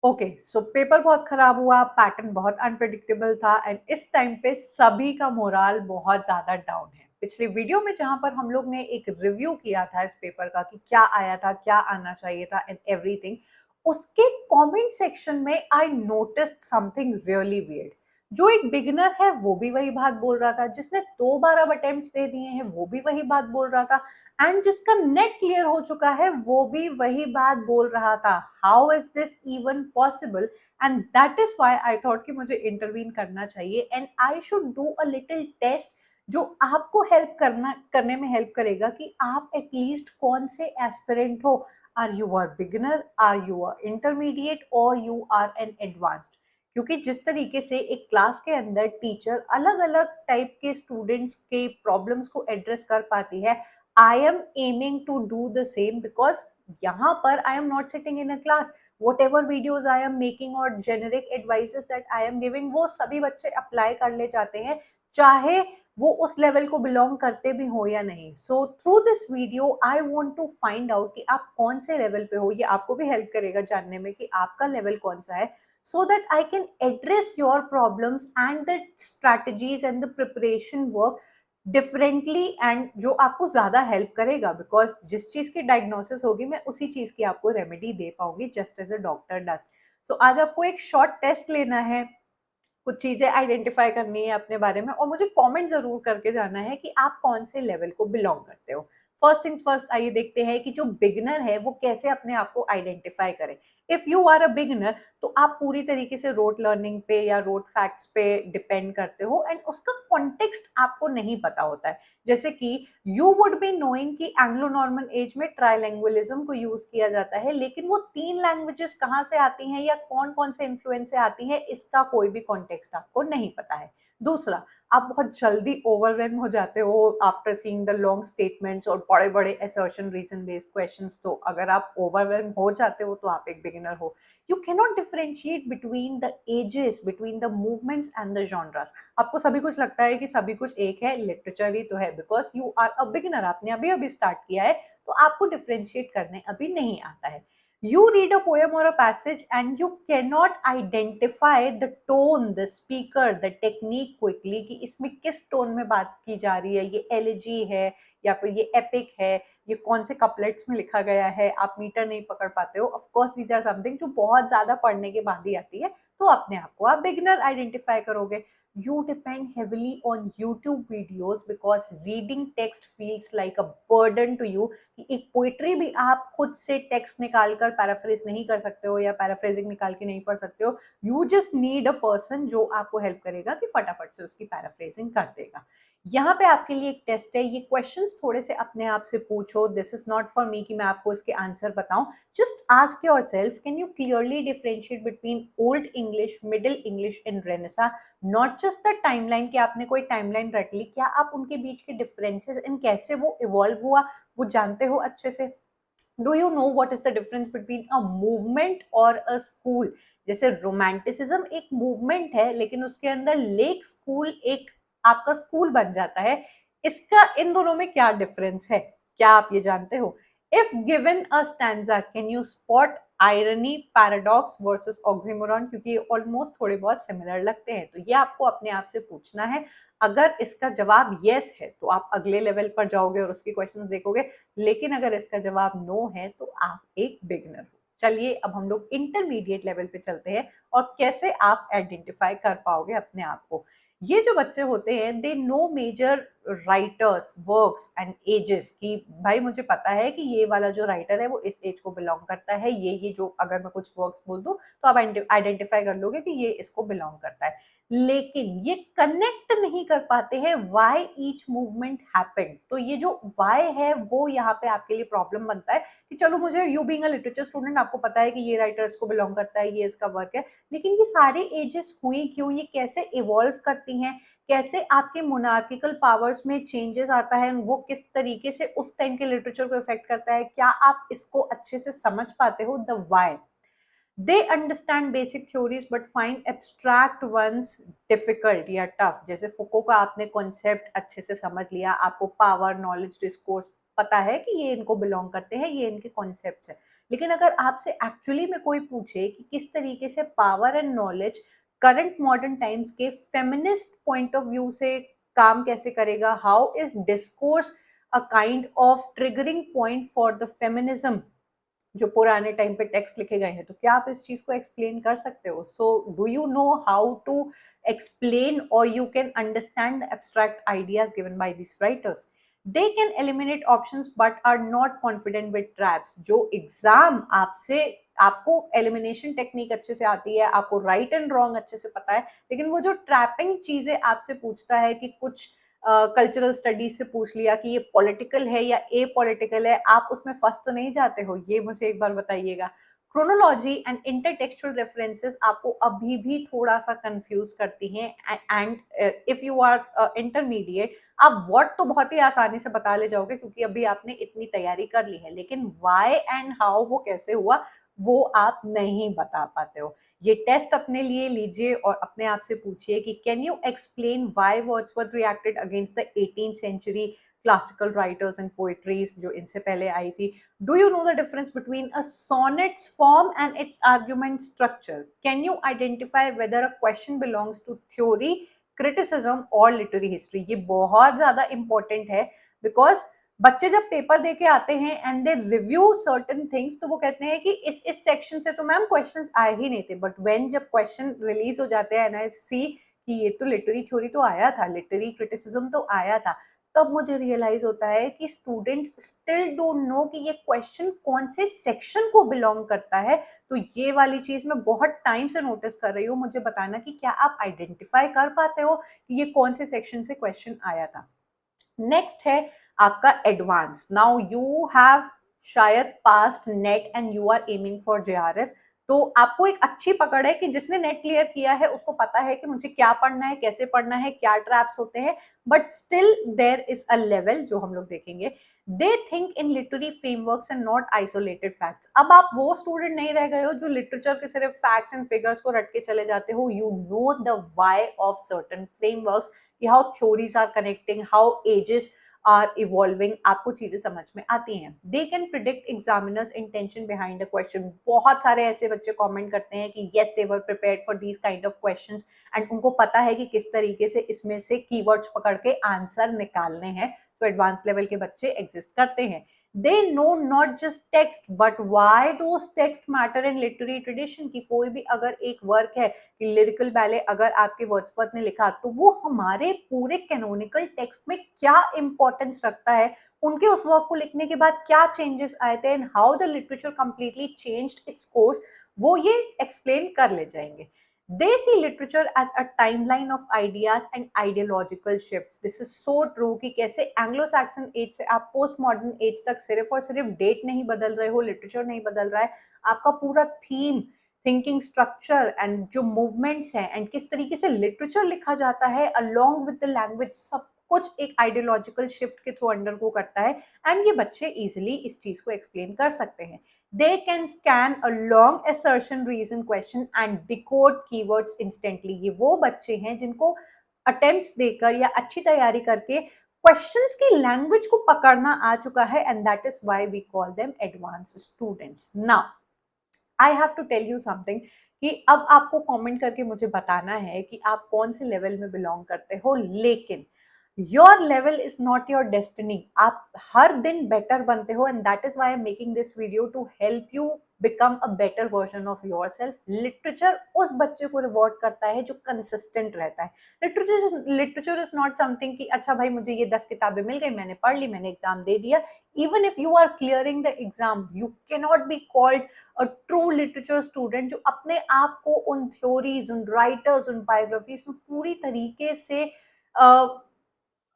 Okay, so paper बहुत खराब हुआ, पैटर्न बहुत अनप्रेडिक्टेबल था एंड इस टाइम पे सभी का मोराल बहुत ज्यादा डाउन है। पिछले वीडियो में जहां पर हम लोग ने एक रिव्यू किया था इस पेपर का कि क्या आया था, क्या आना चाहिए था एंड एवरीथिंग, उसके कमेंट सेक्शन में I noticed something really weird. जो एक बिगिनर है वो भी वही बात बोल रहा था, जिसने 2 बार अब अटेम्प्ट्स दे दिए हैं वो भी वही बात बोल रहा था, एंड जिसका नेट क्लियर हो चुका है वो भी वही बात बोल रहा था। How is this even possible? And that is why I thought कि मुझे इंटरवीन करना चाहिए and I should do a little test जो आपको हेल्प करने में हेल्प करेगा कि आप एटलीस्ट कौन से एस्पिरेंट हो। Are you are beginner, are you are intermediate और यू आर एन एडवांस्ड? क्योंकि जिस तरीके से एक क्लास के अंदर टीचर अलग अलग टाइप के स्टूडेंट्स के प्रॉब्लम्स को एड्रेस कर पाती है, I am aiming to do the same because यहाँ पर I am not sitting in a class. Whatever videos I am making और generic advices that I am giving वो सभी बच्चे अप्लाई कर ले जाते हैं, चाहे वो उस लेवल को बिलोंग करते भी हो या नहीं। So through this video I want to find out कि आप कौन से लेवल पे हो। ये आपको भी हेल्प करेगा जानने में कि आपका लेवल कौन सा है, so that I can address your problems and the strategies and the preparation work differently and जो आपको ज्यादा हेल्प करेगा, बिकॉज जिस चीज की डायग्नोसिस होगी मैं उसी चीज की आपको रेमेडी दे पाऊंगी जस्ट एज अ डॉक्टर डस। सो आज आपको एक शॉर्ट टेस्ट लेना है, कुछ चीजें आइडेंटिफाई करनी है अपने बारे में और मुझे कमेंट जरूर करके जाना है कि आप कौन से लेवल को बिलोंग करते हो। फर्स्ट थिंग्स फर्स्ट, आइए देखते हैं कि जो बिगिनर है वो कैसे अपने आप को आइडेंटिफाई करे। If you are a beginner तो आप पूरी तरीके से रोट लर्निंग पे या रोट फैक्ट्स पे डिपेंड करते हो एंड उसका कॉन्टेक्स्ट आपको नहीं पता होता है। जैसे कि यू वुड बी नोइंग कि एंग्लो नॉर्मन एज में ट्राइलैंग्युअलिज्म को यूज किया जाता है, लेकिन वो 3 लैंग्वेजेस कहाँ से आती हैं या कौन कौन से इन्फ्लुएंस से आती हैं इसका कोई भी कॉन्टेक्स्ट आपको नहीं पता है। दूसरा, आप बहुत जल्दी ओवरवेल्म हो जाते हो after seeing the long statements और बड़े बड़े असर्शन रीजन बेस्ड क्वेश्चंस। तो अगर आप ओवरवेल्म हो जाते हो तो आप एक बिगिनर हो। You can not differentiate between the ages, between the movements and the genres. आपको सभी कुछ लगता है कि सभी कुछ एक है, लिटरेचर ही तो है, because you are a beginner, आपने अभी अभी स्टार्ट किया है तो आपको डिफरेंशिएट करने अभी नहीं आता है। You read a poem or a passage and you cannot identify the tone, the speaker, the technique quickly कि इसमें किस टोन में बात की जा रही है, ये एलिजी है या फिर ये एपिक है, ये कौन से कपलेट्स में लिखा गया है, आप मीटर नहीं पकड़ पाते हो। Of course these are something जो बहुत ज्यादा पढ़ने के बाद ही आती है, तो अपने आप को आप बिगिनर आइडेंटिफाई करोगे। You depend heavily on YouTube videos because reading text feels like a burden to you कि एक पोइट्री भी आप खुद से टेक्स्ट निकाल कर पैराफ्रेज नहीं कर सकते हो या पैराफ्रेजिंग निकाल के नहीं पढ़ सकते हो। You just need a person जो आपको हेल्प करेगा कि फटाफट से उसकी पैराफ्रेजिंग कर देगा। यहाँ पे आपके लिए एक टेस्ट है, ये क्वेश्चंस थोड़े से अपने आप से पूछो। This is not for me कि मैं आपको इसके आंसर बताऊं। Just ask yourself, can you clearly differentiate between old English, middle English and Renaissance? Not just the timeline कि आपने कोई टाइमलाइन रट ली, क्या आप उनके बीच के डिफरेंसेस एंड कैसे वो इवॉल्व हुआ वो जानते हो अच्छे से? Do you know what is the difference between a movement और अ स्कूल? जैसे रोमांटिसिज्म एक मूवमेंट है लेकिन उसके अंदर लेक स्कूल एक आपका स्कूल बन जाता है। इसका इन दोनों में क्या डिफरेंस है, क्या आप ये जानते हो? If given a stanza can you spot irony, paradox versus oxymoron? क्योंकि ये ऑलमोस्ट थोड़े बहुत सिमिलर लगते हैं, तो ये आपको अपने आप से पूछना है। अगर इसका जवाब यस है तो आप अगले लेवल पर जाओगे और उसकी क्वेश्चंस देखोगे, लेकिन अगर इसका जवाब नो है तो आप एक बिगनर हो। चलिए अब हम लोग इंटरमीडिएट लेवल पे चलते हैं और कैसे आप आइडेंटिफाई कर पाओगे अपने आप को। ये जो बच्चे होते हैं they know major writers, works and ages कि भाई मुझे पता है कि ये वाला जो राइटर है वो इस एज को बिलोंग करता है, ये जो अगर मैं कुछ वर्क्स बोल दूं तो आप आइडेंटिफाई कर लोगे कि ये इसको बिलोंग करता है। लेकिन ये कनेक्ट नहीं कर पाते हैं व्हाई ईच मूवमेंट हैपेंड। तो ये जो व्हाई है वो यहाँ पे आपके लिए प्रॉब्लम बनता है कि चलो मुझे you being a literature student आपको पता है कि ये राइटर इसको बिलोंग करता है, ये इसका वर्क है, लेकिन ये सारे एजेस हुई क्यों, ये कैसे इवॉल्व करती हैं, कैसे आपके मोनार्किकल पावर्स में चेंजेस आता है, वो किस तरीके से उस टाइम के लिटरेचर को इफेक्ट करता है, क्या आप इसको अच्छे से समझ पाते हो? The why. They understand basic theories but find abstract ones difficult या tough। जैसे फुको का आपने कॉन्सेप्ट अच्छे से समझ लिया, आपको पावर, नॉलेज, डिस्कोर्स पता है कि ये इनको बिलोंग करते हैं, ये इनके कॉन्सेप्ट्स है, लेकिन अगर आपसे एक्चुअली में कोई पूछे कि किस तरीके से power and knowledge current modern times के फेमिनिस्ट पॉइंट ऑफ व्यू से काम कैसे करेगा, how is discourse a kind of triggering point for the feminism जो पुराने टाइम पे टेक्स्ट लिखे गए हैं, तो क्या आप इस चीज को एक्सप्लेन कर सकते हो? So do you know how to explain or you can understand the abstract ideas given by these writers? They can eliminate options but are not confident with traps. जो एग्जाम आपसे आपको एलिमिनेशन टेक्निक अच्छे से आती है, आपको right and wrong अच्छे से पता है, लेकिन वो जो ट्रैपिंग चीजें आपसे पूछता है कि कुछ कल्चरल स्टडीज से पूछ लिया कि ये पॉलिटिकल है या ए पॉलिटिकल है, आप उसमें फंस तो नहीं जाते हो? ये मुझे एक बार बताइएगा। क्रोनोलॉजी एंड इंटरटेक्सचुअल रेफरेंसेस आपको अभी भी थोड़ा सा कंफ्यूज करती हैं, and if you are intermediate आप व्हाट तो बहुत ही आसानी से बता ले जाओगे क्योंकि अभी आपने इतनी तैयारी कर ली है, लेकिन व्हाई एंड हाउ वो कैसे हुआ वो आप नहीं बता पाते हो। ये टेस्ट अपने लिए लीजिए और अपने आप से पूछिए कि can you explain why Wordsworth reacted against the 18th century classical writers and poetries जो इनसे पहले आई थी। Do you know the difference between a sonnets form and its argument structure? Can you identify whether a question belongs to theory, criticism और literary history? ये बहुत ज्यादा important है बिकॉज बच्चे जब पेपर दे के आते हैं and they review certain things तो वो कहते हैं कि इस सेक्शन से तो मैम क्वेश्चंस आए ही नहीं थे, बट व्हेन जब क्वेश्चन रिलीज हो जाते हैं एंड आई सी कि ये तो लिटरेरी थ्योरी तो आया था, लिटरेरी क्रिटिसिज्म तो आया था, तब मुझे रियलाइज होता है कि स्टूडेंट्स स्टिल डोंट नो कि ये क्वेश्चन कौन से सेक्शन को बिलोंग करता है। तो ये वाली चीज मैं बहुत टाइम से नोटिस कर रही हूँ, मुझे बताना कि क्या आप आइडेंटिफाई कर पाते हो कि ये कौन से सेक्शन से क्वेश्चन आया था। नेक्स्ट है आपका एडवांस। नाउ यू हैव शायद passed NET and you are aiming for JRF, तो आपको एक अच्छी पकड़ है कि जिसने नेट क्लियर किया है उसको पता है कि मुझे क्या पढ़ना है, कैसे पढ़ना है, क्या ट्रैप्स होते हैं, but still there is a level जो हम लोग देखेंगे। They think in literary frameworks and not isolated facts. अब आप वो स्टूडेंट नहीं रह गए हो जो लिटरेचर के सिर्फ फैक्ट्स एंड फिगर्स को रट के चले जाते हो। You know the why of certain frameworks, कि how theories are connecting, how ages are evolving, आपको चीजें समझ में आती हैं। They can predict examiners intention behind the question. बहुत सारे ऐसे बच्चे कमेंट करते हैं कि yes they were prepared for these kind of questions and उनको पता है कि किस तरीके से इसमें से कीवर्ड्स पकड़ के आंसर निकालने हैं। सो एडवांस लेवल के बच्चे एग्जिस्ट करते हैं। They know not just text but why those text matter in literary tradition। की कोई भी अगर एक वर्क है कि लिरिकल बैले अगर आपके वर्ड्सवर्थ ने लिखा तो वो हमारे पूरे कैनोनिकल टेक्स्ट में क्या इंपॉर्टेंस रखता है, उनके उस वर्क को लिखने के बाद क्या चेंजेस आए थे and how the literature completely changed its course, वो ये एक्सप्लेन कर ले जाएंगे। They see literature as a timeline of ideas and ideological shifts. This is so true कि कैसे एंग्लो सैक्सन एज से आप पोस्ट मॉडर्न एज तक सिर्फ और सिर्फ डेट नहीं बदल रहे हो, लिटरेचर नहीं बदल रहा है, आपका पूरा थीम, थिंकिंग स्ट्रक्चर एंड जो मूवमेंट्स हैं एंड किस तरीके से लिटरेचर लिखा जाता है अलोंग विद द लैंग्वेज, सब कुछ एक आइडियोलॉजिकल शिफ्ट के थ्रू अंडर को करता है एंड ये बच्चे इजिली इस चीज को एक्सप्लेन कर सकते हैं। They can scan a long assertion reason question and decode keywords instantly। ये वो बच्चे हैं जिनको अटेम्प्ट्स देकर या अच्छी तैयारी करके क्वेश्चंस की लैंग्वेज को पकड़ना आ चुका है and that is why we call them advance students. Now I have to tell you something कि अब आपको कमेंट करके मुझे बताना है कि आप कौन से लेवल में बिलोंग करते हो, लेकिन your level is not your destiny. आप हर दिन बेटर बनते हो and that is why I am making this video to help you become a better version of yourself. Literature उस बच्चे को रिवॉर्ड करता है जो कंसिस्टेंट रहता है। लिटरेचर इज नॉट समथिंग कि अच्छा भाई मुझे ये 10 किताबें मिल गई, मैंने पढ़ ली, मैंने एग्जाम दे दिया। Even if you are clearing the exam you cannot be called a true literature student जो अपने आप को उन थ्योरीज, उन राइटर्स, उन बायोग्राफीज में पूरी तरीके से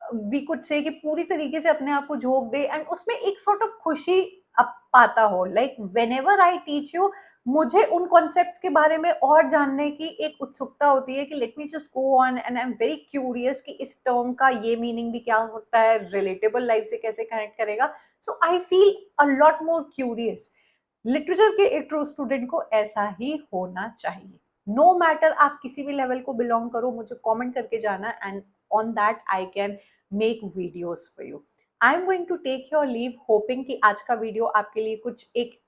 वी कुड से कि पूरी तरीके से अपने आप को झोंक दे एंड उसमें एक सॉर्ट ऑफ खुशी अब पाता हो। Like whenever I teach you, मुझे उन कॉन्सेप्ट्स के बारे में और जानने की एक उत्सुकता होती है कि let me just go on and I am very curious कि इस टर्म का ये मीनिंग भी क्या हो सकता है, रिलेटेबल लाइफ से कैसे कनेक्ट करेगा। So I feel a lot more curious. Literature के एक ट्रू स्टूडेंट को ऐसा ही होना चाहिए। नो मैटर आप किसी भी लेवल को बिलोंग करो, मुझे कमेंट करके जाना and on that I can make videos for you. I am going to take your leave hoping कि आज का वीडियो आपके लिए कुछ एक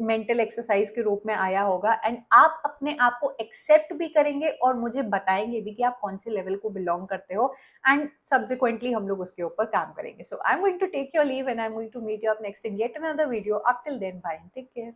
मेंटल एक्सरसाइज के रूप में आया होगा एंड आप अपने आप को एक्सेप्ट भी करेंगे और मुझे बताएंगे भी कि आप कौन से लेवल को बिलोंग करते हो एंड सब्सिक्वेंटली हम लोग उसके ऊपर काम करेंगे. So I am going to take your leave and I am going to meet you up next in yet another video. Up till then bye, take care.